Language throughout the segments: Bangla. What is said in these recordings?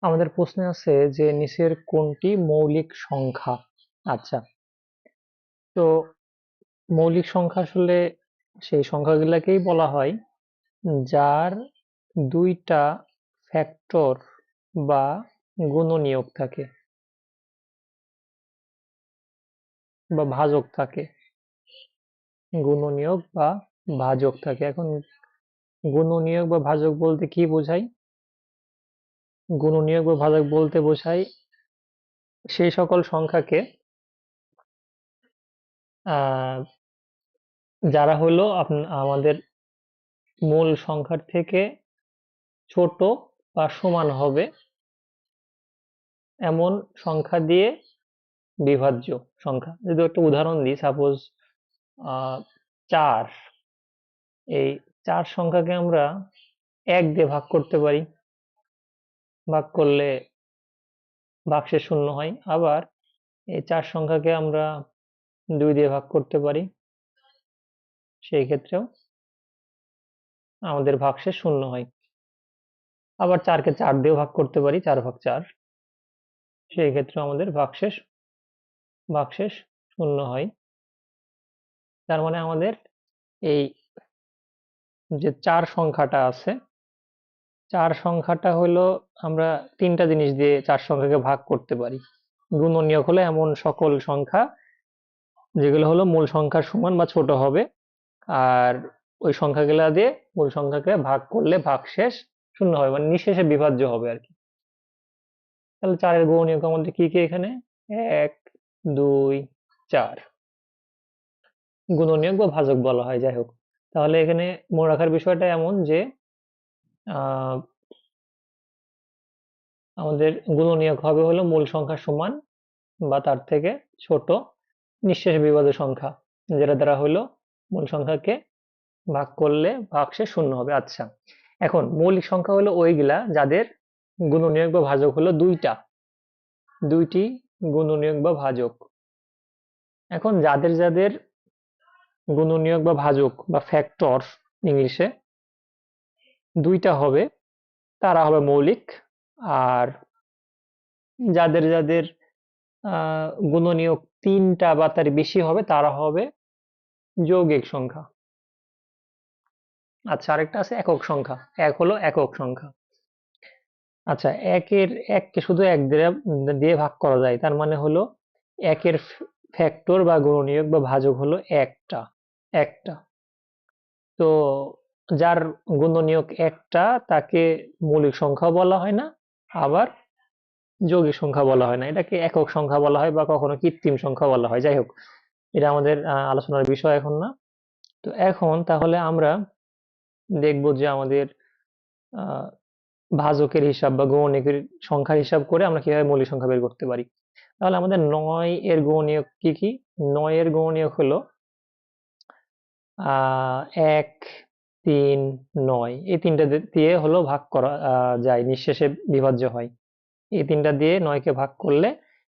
আমাদের প্রশ্নে আছে যে নিচের কোনটি মৌলিক সংখ্যা। আচ্ছা, তো মৌলিক সংখ্যা আসলে সেই সংখ্যাগুলোকেই বলা হয় যার দুইটা ফ্যাক্টর বা গুণনীয়ক থাকে বা ভাজক থাকে। গুণনীয়ক বা ভাজক থাকে। এখন গুণনীয়ক বা ভাজক বলতে কি বোঝায়? গুণনীয়ক বা ভাজক বলতে বোঝায় সেই সকল সংখ্যাকে আহ যারা হলো আমাদের মূল সংখ্যার থেকে ছোট বা সমান হবে এমন সংখ্যা দিয়ে বিভাজ্য সংখ্যা। যদি একটা উদাহরণ দিই, সাপোজ 4। এই 4 সংখ্যাকে আমরা 1 দিয়ে ভাগ করতে পারি। ভাগ করলে ভাগশেষ শূন্য হয়। আবার এই 4 সংখ্যাকে আমরা 2 দিয়ে ভাগ করতে পারি। সেই ক্ষেত্রেও আমাদের ভাগশেষ শূন্য হয়। আবার 4 কে 4 দিয়েও ভাগ করতে পারি, 4 ভাগ 4। সেই ক্ষেত্রেও আমাদের ভাগশেষ শূন্য হয়। তার মানে আমাদের এই যে 4 সংখ্যাটা আছে, 4 সংখ্যাটা হলো আমরা 3টা জিনিস দিয়ে 4 সংখ্যাকে ভাগ করতে পারি। গুণনীয়ক হলো এমন সকল সংখ্যা যেগুলো হলো মূল সংখ্যার সমান বা ছোট হবে, আর ওই সংখ্যাগুলা দিয়ে মূল সংখ্যাকে ভাগ করলে ভাগশেষ শূন্য হবে, মানে নিঃশেষে বিভাজ্য হবে আর কি। তাহলে 4 এর গুণনীয়ক আমাদের কি কি এখানে? 1, 2, 4। গুণনীয়ক বা ভাজক বলা হয়, যাই হোক। তাহলে এখানে মনে রাখার বিষয়টা এমন যে আহ আমাদের গুণনীয়ক হবে হলো মূল সংখ্যার সমান বা তার থেকে ছোট নিঃশেষ বিভাজ্য সংখ্যা, যেটা দ্বারা হলো মূল সংখ্যাকে ভাগ করলে ভাগশেষ শূন্য হবে। আচ্ছা, এখন মৌলিক সংখ্যা হলো ওইগুলা যাদের গুণনীয়ক বা ভাজক হলো দুইটি গুণনীয়ক বা ভাজক। এখন যাদের যাদের গুণনীয়ক বা ভাজক বা ফ্যাক্টর ইংলিশে দুইটা হবে তারা হবে মৌলিক। আর যাদের যাদের গুণনীয়ক 3টা বা তার বেশি হবে তারা হবে যৌগিক সংখ্যা। আচ্ছা, আরেকটা আছে একক সংখ্যা। এক হলো একক সংখ্যা। আচ্ছা, এককে শুধু 1 দিয়ে ভাগ করা যায়, তার মানে হলো একের ফ্যাক্টর বা গুণনীয়ক বা ভাজক হলো একটা একটা তো যার গুণনীয়ক একটা তাকে মৌলিক সংখ্যা বলা হয় না, আবার যৌগিক সংখ্যা বলা হয় না। এটাকে একক সংখ্যা বলা হয় বা কখনো কৃত্রিম সংখ্যা বলা হয়। যাই হোক, এটা আমাদের আলোচনার বিষয় এখন না। তো এখন তাহলে আমরা দেখব যে আমাদের আহ ভাজকের হিসাব বা গুণনীয়কের সংখ্যার হিসাব করে আমরা কিভাবে মৌলিক সংখ্যা বের করতে পারি। তাহলে আমাদের 9 এর গুণনীয়ক কি কি? 9 এর গুণনীয়ক হলো 1, 3, 9। এই তিনটা দিয়ে হলো ভাগ করা যায়, নিঃশেষে বিভাজ্য হয়। এই তিনটা দিয়ে 9 কে ভাগ করলে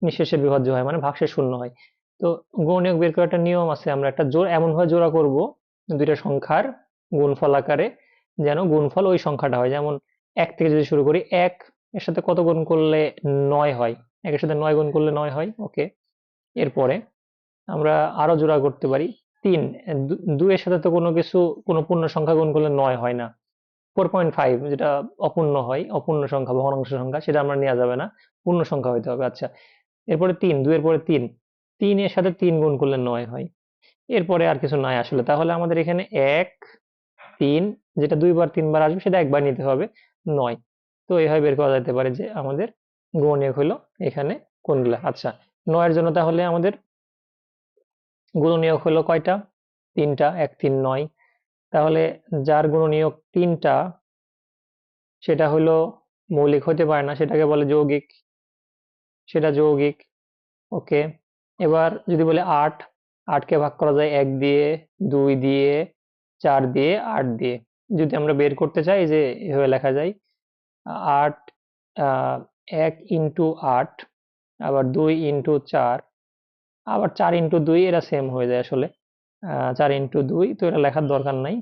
নিঃশেষে বিভাজ্য হয়, মানে ভাগশেষ শূন্য হয়। তো গুণনীয়ক বের করার একটা নিয়ম আছে। আমরা একটা জোড় এমন ভাবে জোড়া করব দুইটা সংখ্যার গুণফল আকারে, যেন গুণফল ওই সংখ্যাটা হয়। যেমন 1 থেকে যদি শুরু করি, 1 এর সাথে কত গুণ করলে 9 হয়? 1 এর সাথে 9 গুণ করলে 9 হয়। ওকে, এরপরে আমরা আরো জোড়া করতে পারি। 3, 2 এর সাথে তো কোনো পূর্ণ সংখ্যা গুণ করলে 9 হয় না। 4.5 যেটা অপূর্ণ হয়, অপূর্ণ সংখ্যা ভগ্নাংশ সংখ্যা, সেটা আমরা নেওয়া যাবে না, পূর্ণ সংখ্যা হইতে হবে। আচ্ছা, এরপরে 3, 2 এর পরে 3, 3 এর সাথে 3 গুণ করলে 9 হয়। এরপরে আর কিছু নাই আসলে। তাহলে আমাদের এখানে 1, 3 যেটা 2 বার 3 বার আসবে সেটা একবার নিতে হবে, 9। তো এইভাবে বের করা যেতে পারে যে আমাদের গুণনীয়ক হলো এখানে কোনগুলা। আচ্ছা, 9 এর জন্য তাহলে আমাদের গুণনীয়ক হলো কয়টা? 3টা, 1, 3, 9। তাহলে যার গুণনীয়ক 3টা সেটা হলো মৌলিক হতে পারে না, সেটাকে বলে যৌগিক। সেটা যৌগিক। ওকে, এবার যদি বলে 8, 8 কে ভাগ করা যায় 1 দিয়ে, 2 দিয়ে, 4 দিয়ে, 8 দিয়ে। যদি আমরা বের করতে চাই, যে এভাবে লেখা যায় 8, 1 ইন্টু 8, আবার 2 ইন্টু 4, আবার 4 ইন্টু 2, এরা সেম হয়ে যায় আসলে। 4 ইন্টু 2, তো এটা লেখার দরকার নাই।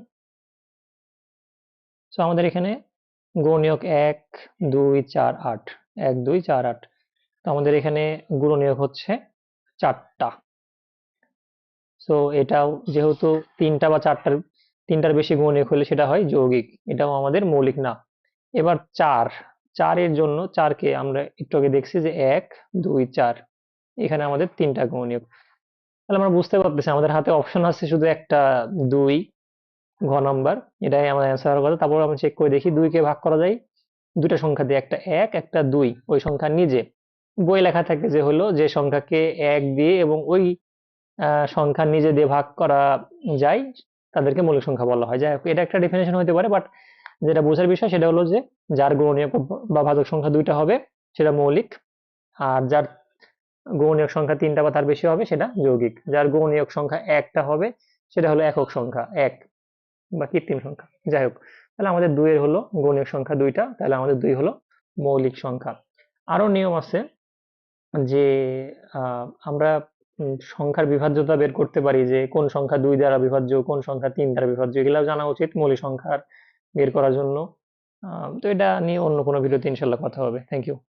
তো আমাদের এখানে গুণনীয়ক 1, 2, 4, 8। 1 2 4 8। তো আমাদের এখানে গুণনীয়ক হচ্ছে 4টা। সো এটাও যেহেতু 3টা বা 4টার বেশি গুণনীয়ক হলে সেটা হয় যৌগিক, এটাও আমাদের মৌলিক না। এবার 4, 4 এর জন্য 4 কে আমরা একটু আগে দেখছি যে 1 2 4, এখানে আমাদের 3টা গুণনীয়ক। তাহলে আমরা বুঝতে পারতেছি আমাদের হাতে অপশন আছে শুধু একটা 2, ঘ নাম্বার, এটাই আমার অ্যান্সার হওয়ার কথা। তারপর আমরা চেক করে দেখি 2 কে ভাগ করা যায় দুইটা সংখ্যা দিয়ে, একটা 1 একটা 2, ওই সংখ্যা নিজে বই লেখা থাকে যে হলো যে সংখ্যাকে 1 দিয়ে এবং ওই সংখ্যা নিজে দিয়ে ভাগ করা যায় তাদেরকে মৌলিক সংখ্যা বলা হয়। যাই হোক, এটা একটা ডেফিনেশন হতে পারে, বাট যেটা বোঝার বিষয় সেটা হলো যে যার গুণনীয়ক বা ভাজক সংখ্যা দুইটা হবে সেটা মৌলিক, আর যার গুণনীয়ক সংখ্যা 3টা বা তার বেশি হবে সেটা যৌগিক, যার গুণনীয়ক সংখ্যা একটা হবে সেটা হলো একক সংখ্যা 1 বা কৃত্রিম সংখ্যা। যাই হোক, তাহলে আমাদের 2 এর হলো গুণনীয়ক সংখ্যা 2টা, তাহলে আমাদের 2 হলো মৌলিক সংখ্যা। আরো নিয়ম আছে যে আমরা সংখ্যার বিভাজ্যতা বের করতে পারি, যে কোন সংখ্যা 2 দ্বারা বিভাজ্য, কোন সংখ্যা 3 দ্বারা বিভাজ্য, এগুলাও জানা উচিত মৌলিক সংখ্যার বের করার জন্য। তো এটা নিয়ে অন্য কোনো ভিডিওতে ইনশাল্লাহ কথা হবে। Thank you.